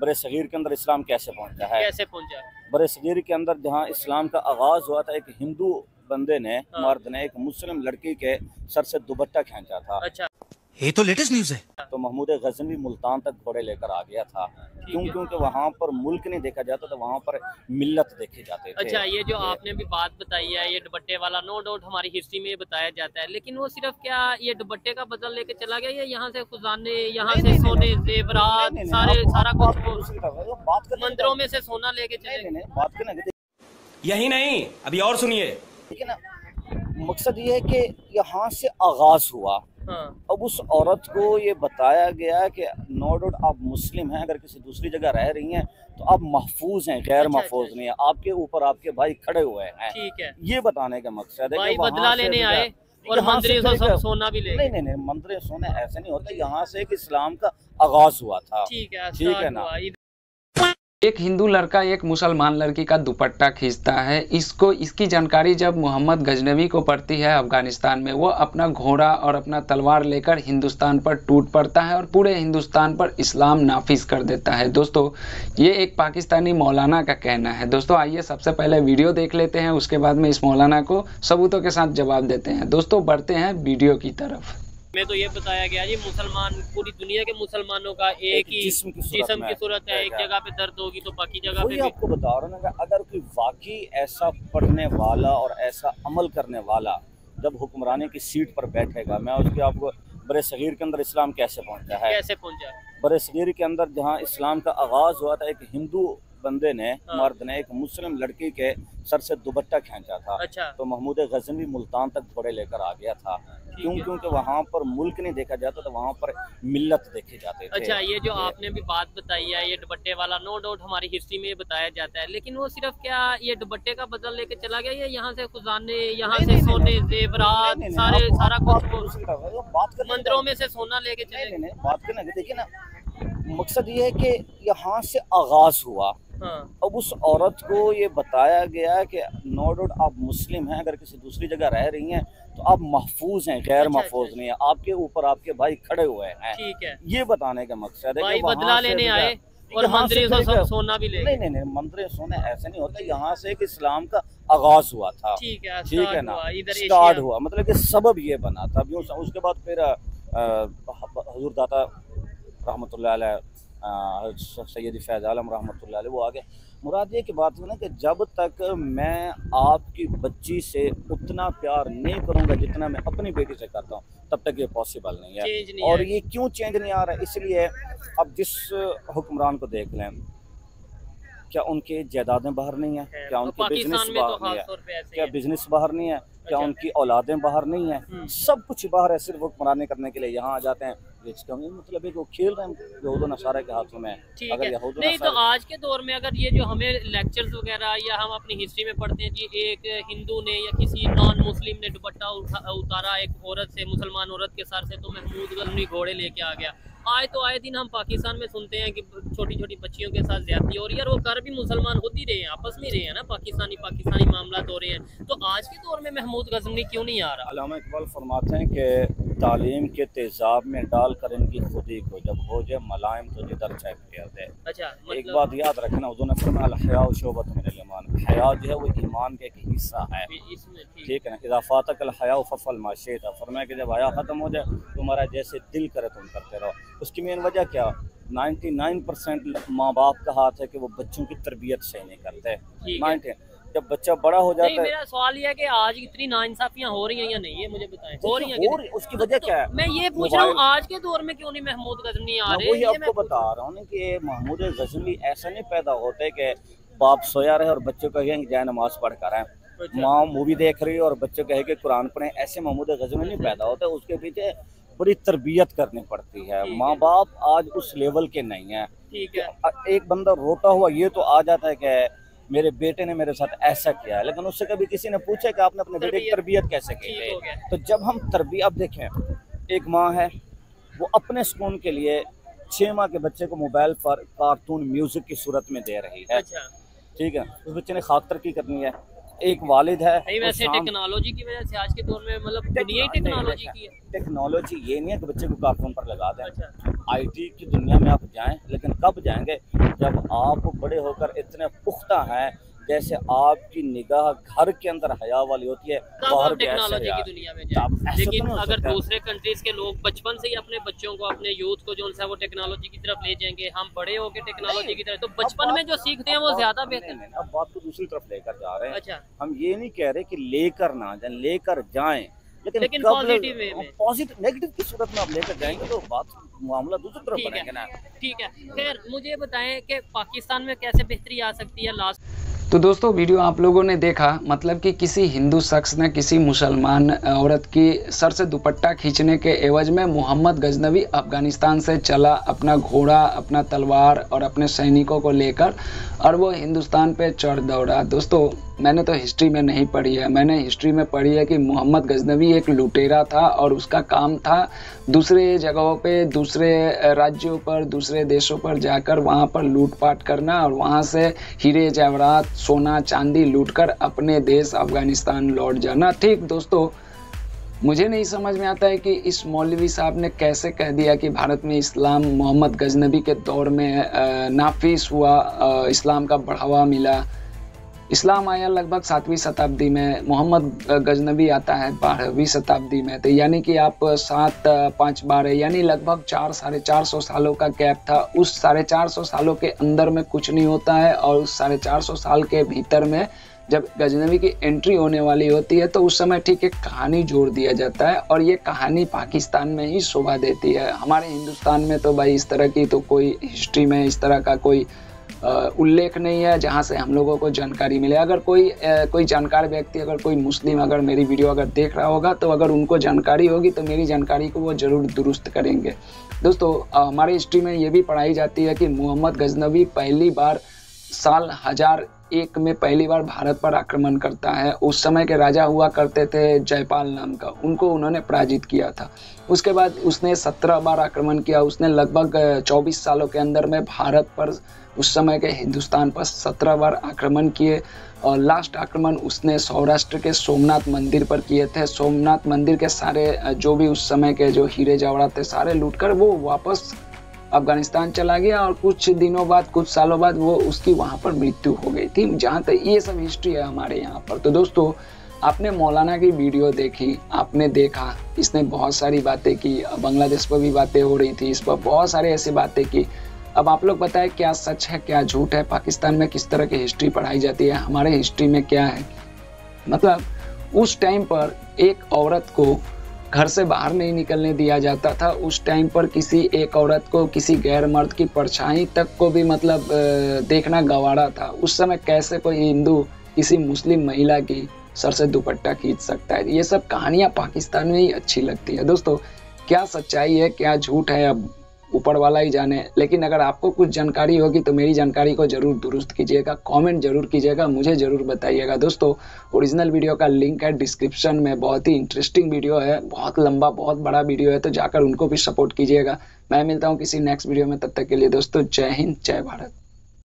बड़े सगीर के अंदर इस्लाम कैसे पहुंचा है? कैसे पहुंचा? बड़े सगीर के अंदर जहां इस्लाम का आगाज हुआ था, एक हिंदू बंदे ने, मर्द ने एक मुस्लिम लड़की के सर से दुपट्टा खींचा था। अच्छा, ये तो लेटेस्ट न्यूज़ है। तो महमूद गजनवी मुल्तान तक घोड़े लेकर आ गया था। क्यों? क्योंकि वहाँ पर मुल्क नहीं देखा जाता था, वहाँ पर मिल्लत देखे जाते थे। अच्छा, ये जो आपने भी बात बताई है, ये दुपट्टे वाला, नो डाउट हमारी हिस्ट्री में ये बताया जाता है, लेकिन वो सिर्फ क्या ये दुपट्टे का बदल लेके चला गया या यहाँ से खजाने, यहाँ से सोने जेवरात सारा कुछ मंदिरों में से सोना लेके चले? बात करना यही नहीं, अभी और सुनिए। ठीक है ना, मकसद ये है कि यहाँ से आगाज हुआ। हाँ। अब उस औरत को ये बताया गया कि नो डाउट आप मुस्लिम हैं, अगर किसी दूसरी जगह रह रही हैं तो आप महफूज हैं, गैर महफूज नहीं है, आपके ऊपर आपके भाई खड़े हुए हैं। ठीक है, ये बताने का मकसद है भाई कि बदला लेने आए और मंदिर से सोना भी ले। नहीं, मंदिर सोने ऐसे नहीं होता। यहाँ से एक इस्लाम का आगाज हुआ था। ठीक है ना। एक हिंदू लड़का एक मुसलमान लड़की का दुपट्टा खींचता है। इसकी जानकारी जब मोहम्मद गजनवी को पड़ती है अफगानिस्तान में, वो अपना घोड़ा और अपना तलवार लेकर हिंदुस्तान पर टूट पड़ता है और पूरे हिंदुस्तान पर इस्लाम नाफिज कर देता है। दोस्तों, ये एक पाकिस्तानी मौलाना का कहना है। दोस्तों आइए सबसे पहले वीडियो देख लेते हैं, उसके बाद में इस मौलाना को सबूतों के साथ जवाब देते हैं। दोस्तों बढ़ते हैं वीडियो की तरफ। में तो ये बताया गया जी, मुसलमान पूरी दुनिया के मुसलमानों का एक ही जिस्म की सूरत है। एक जगह पे दर्द होगी तो बाकी जगह पे आपको बता रहा हूँ ना, अगर कोई वाकई ऐसा पढ़ने वाला और ऐसा अमल करने वाला जब हुक्मरानी की सीट पर बैठेगा, मैं उसके आपको बड़े सगीर के अंदर इस्लाम कैसे पहुंचा है? कैसे पहुंचा? बड़े सगीर के अंदर जहाँ इस्लाम का आगाज हुआ था, एक हिंदू बंदे ने, मर्द ने एक मुस्लिम लड़की के सर से दुपट्टा खींचा था। अच्छा। तो महमूद गजनवी मुल्तान तक घोड़े लेकर आ गया था। क्यों? क्योंकि वहाँ पर मुल्क नहीं देखा जाता था, वहाँ पर मिल्लत देखे जाते थे। अच्छा, ये जो आपने भी बात बताई है, ये दुपट्टे वाला, नो डाउट हमारी हिस्ट्री में बताया जाता है, लेकिन वो सिर्फ क्या ये दुपट्टे का बदल लेके चला गया या यहाँ से खजाने, यहाँ से सोने जेवरात सारा कुछ मंदिरों में से सोना लेके चले? बात करना देखिए ना, मकसद ये है कि यहाँ से आगाज हुआ। हाँ। अब उस औरत को ये बताया गया कि नो डाउट आप मुस्लिम हैं, अगर किसी दूसरी जगह रह रही हैं तो आप महफूज हैं, गैर महफूज नहीं है, आपके ऊपर आपके भाई खड़े हुए हैं। ठीक है, ये बताने का मकसद है भाई बदला लेने आए और मंदिर से सोना भी ले। नहीं, मंदिर सोने ऐसे नहीं होता। यहाँ से एक इस्लाम का आगाज हुआ था। ठीक है ना, स्टार्ट हुआ, मतलब कि सबब ये बना था। उसके बाद फिर हुजूर दाता रहमतुल्लाह अलैह, सैयदी फैज़ आलम रहमतुल्लाह अलैह वो आ गए। मुराद ये की बात है ना कि जब तक मैं आपकी बच्ची से उतना प्यार नहीं करूँगा जितना मैं अपनी बेटी से करता हूँ, तब तक ये पॉसिबल नहीं है। और ये क्यों चेंज नहीं आ रहा है? इसलिए अब जिस हुक्मरान को देख लें, क्या उनके जायदादें बाहर नहीं है? क्या उनके बिजनेस बाहर नहीं है? क्या बिजनेस बाहर नहीं है? क्या उनकी औलादें बाहर नहीं है? सब कुछ बाहर है, सिर्फ हुक्मरानी करने के लिए यहाँ आ जाते हैं। मतलब एक वो खेल रहे हैं यहूद नसारा के हाथों में। ठीक है, नहीं तो आज के दौर में अगर ये जो हमें लेक्चर्स वगैरह या हम अपनी हिस्ट्री में पढ़ते हैं जी, एक हिंदू ने या किसी नॉन मुस्लिम ने दुपट्टा उतारा एक औरत से, मुसलमान औरत के सर से, तो महमूद गजनवी घोड़े लेके आ गया। आए दिन हम पाकिस्तान में सुनते हैं कि छोटी छोटी बच्चियों के साथ ज्यादती हो रही है, और वो कर भी मुसलमान होती रहे हैं, आपस में रहे हैं ना, पाकिस्तानी मामला हो रहे हैं। तो आज के दौर में महमूद गजनवी क्यों नहीं आ रहा? अल्लामा इकबाल फरमाते हैं कि तालीम के तेजाब में डाल कर इनकी खुदी को जब हो जाए मलाइम तो जिधर चेक किया दे। अच्छा, एक बात याद रखना, हुज़ूर ने फरमाया अल हया शोबत मिनल ईमान, हया जो है वो ईमान का एक हिस्सा है। ठीक है ना, इज़ा फातक अल हया फफल मा शिता, फरमाया कि जब हया खत्म हो जाए तुम्हारा जैसे दिल करे तुम करते रहो। उसकी मेन वजह क्या? 99% माँ बाप का हाथ है कि वो बच्चों की तरबियत सही नहीं करते। जब बच्चा बड़ा हो जाता है। मेरा सवाल ये है कि आज इतनी नाइंसाफियां हो रही हैं या नहीं, ये मुझे बताएं। हो रही हैं, उसकी वजह क्या है? मैं ये पूछ रहा हूँ आज के दौर में क्यों नहीं महमूद गजनवी आ रहे? वही आपको बता रहा हूँ कि महमूद गजनवी ऐसा नहीं पैदा होते कि बाप सोया रहे और बच्चों कहेंगे जाए नमाज पढ़ कर आए, माँ मूवी देख रही है और बच्चे कहे कि कुरान पढ़े, ऐसे महमूद गजनवी नहीं पैदा होते। उसके पीछे बड़ी तरबियत करनी पड़ती है। माँ बाप आज उस लेवल के नहीं है। ठीक है, एक बंदा रोता हुआ ये तो आ जाता है कि मेरे बेटे ने मेरे साथ ऐसा किया है, लेकिन उससे कभी किसी ने पूछा कि आपने अपने बेटे की तरबियत कैसे की है? तो जब हम तरबियत, अब देखें, एक माँ है वो अपने सुकून के लिए 6 माह के बच्चे को मोबाइल पर कार्टून म्यूजिक की सूरत में दे रही है। ठीक है, उस बच्चे ने खाक तरक्की करनी है। एक वालिद है, वैसे टेक्नोलॉजी की वजह से आज के दौर में मतलब दुनिया ही टेक्नोलॉजी की है। टेक्नोलॉजी ये नहीं है कि बच्चे को कार्टून पर लगा दें। आईटी की दुनिया में आप जाएं, लेकिन कब जाएंगे जब आप बड़े होकर इतने पुख्ता हैं, जैसे आपकी निगाह घर के अंदर हया वाली होती है, बाहर टेक्नोलॉजी की दुनिया में जाए। लेकिन अगर दूसरे कंट्रीज के लोग बचपन से ही अपने बच्चों को, अपने यूथ को जो है वो टेक्नोलॉजी की तरफ ले जाएंगे, हम बड़े होकर टेक्नोलॉजी की तरफ, तो बचपन में जो सीखते हैं वो ज्यादा बेहतर है। अब बात को दूसरी तरफ लेकर जा रहे हैं। अच्छा, हम ये नहीं कह रहे कि लेकर ना जाए, लेकर जाएं, लेकिन पॉजिटिव वे में, पॉजिटिव नेगेटिव की सूरत में आप लेकर जाएंगे तो बात मामला दूसरी तरफ बढ़ेगा ना। ठीक है, फिर मुझे बताएं कि पाकिस्तान में कैसे बेहतरी आ सकती है। लास्ट तो दोस्तों वीडियो आप लोगों ने देखा, मतलब कि किसी हिंदू शख्स ने किसी मुसलमान औरत की सर से दुपट्टा खींचने के एवज में मोहम्मद गजनवी अफगानिस्तान से चला अपना घोड़ा, अपना तलवार और अपने सैनिकों को लेकर, और वो हिंदुस्तान पे चढ़ दौड़ा। दोस्तों मैंने तो हिस्ट्री में नहीं पढ़ी है, मैंने हिस्ट्री में पढ़ी है कि मोहम्मद गजनवी एक लुटेरा था और उसका काम था दूसरे जगहों पे, दूसरे राज्यों पर, दूसरे देशों पर जाकर वहाँ पर लूटपाट करना और वहाँ से हीरे जवाहरात, सोना चांदी लूटकर अपने देश अफगानिस्तान लौट जाना। ठीक दोस्तों, मुझे नहीं समझ में आता है कि इस मौलवी साहब ने कैसे कह दिया कि भारत में इस्लाम मोहम्मद गजनवी के दौर में नाफिस हुआ, इस्लाम का बढ़ावा मिला। इस्लाम आया लगभग 7वीं शताब्दी में, मोहम्मद गजनवी आता है 12वीं शताब्दी में, तो यानी कि आप 7, 5, 12 यानी लगभग 400-450 सालों का गैप था। उस 450 सालों के अंदर में कुछ नहीं होता है, और उस 450 साल के भीतर में जब गजनवी की एंट्री होने वाली होती है तो उस समय ठीक एक कहानी जोड़ दिया जाता है, और ये कहानी पाकिस्तान में ही शोभा देती है। हमारे हिंदुस्तान में तो भाई इस तरह की तो कोई हिस्ट्री में इस तरह का कोई उल्लेख नहीं है जहाँ से हम लोगों को जानकारी मिले। अगर कोई जानकार व्यक्ति, अगर कोई मुस्लिम अगर मेरी वीडियो अगर देख रहा होगा तो अगर उनको जानकारी होगी तो मेरी जानकारी को वो ज़रूर दुरुस्त करेंगे। दोस्तों हमारी हिस्ट्री में ये भी पढ़ाई जाती है कि मोहम्मद गजनवी पहली बार साल 1001 में पहली बार भारत पर आक्रमण करता है। उस समय के राजा हुआ करते थे जयपाल नाम का, उनको उन्होंने पराजित किया था। उसके बाद उसने 17 बार आक्रमण किया। उसने लगभग 24 सालों के अंदर में भारत पर, उस समय के हिंदुस्तान पर 17 बार आक्रमण किए, और लास्ट आक्रमण उसने सौराष्ट्र के सोमनाथ मंदिर पर किए थे। सोमनाथ मंदिर के सारे जो भी उस समय के जो हीरे जवाहरात थे सारे लूटकर वो वापस अफगानिस्तान चला गया, और कुछ दिनों बाद, कुछ सालों बाद वो उसकी वहाँ पर मृत्यु हो गई थी। जहाँ तक ये सब हिस्ट्री है हमारे यहाँ पर। तो दोस्तों आपने मौलाना की वीडियो देखी, आपने देखा इसने बहुत सारी बातें की, बांग्लादेश पर भी बातें हो रही थी, इस पर बहुत सारी ऐसी बातें की। अब आप लोग बताएं क्या सच है क्या झूठ है, पाकिस्तान में किस तरह की हिस्ट्री पढ़ाई जाती है, हमारे हिस्ट्री में क्या है। मतलब उस टाइम पर एक औरत को घर से बाहर नहीं निकलने दिया जाता था। उस टाइम पर किसी एक औरत को किसी गैर मर्द की परछाई तक को भी मतलब देखना गवारा था। उस समय कैसे कोई हिंदू किसी मुस्लिम महिला की सर से दुपट्टा खींच सकता है। ये सब कहानियाँ पाकिस्तान में ही अच्छी लगती है। दोस्तों क्या सच्चाई है क्या झूठ है अब ऊपर वाला ही जाने, लेकिन अगर आपको कुछ जानकारी होगी तो मेरी जानकारी को जरूर दुरुस्त कीजिएगा, कमेंट जरूर कीजिएगा, मुझे जरूर बताइएगा। दोस्तों ओरिजिनल वीडियो का लिंक है डिस्क्रिप्शन में, बहुत ही इंटरेस्टिंग वीडियो है, बहुत लंबा बहुत बड़ा वीडियो है, तो जाकर उनको भी सपोर्ट कीजिएगा। मैं मिलता हूँ किसी नेक्स्ट वीडियो में, तब तक के लिए दोस्तों जय हिंद जय भारत।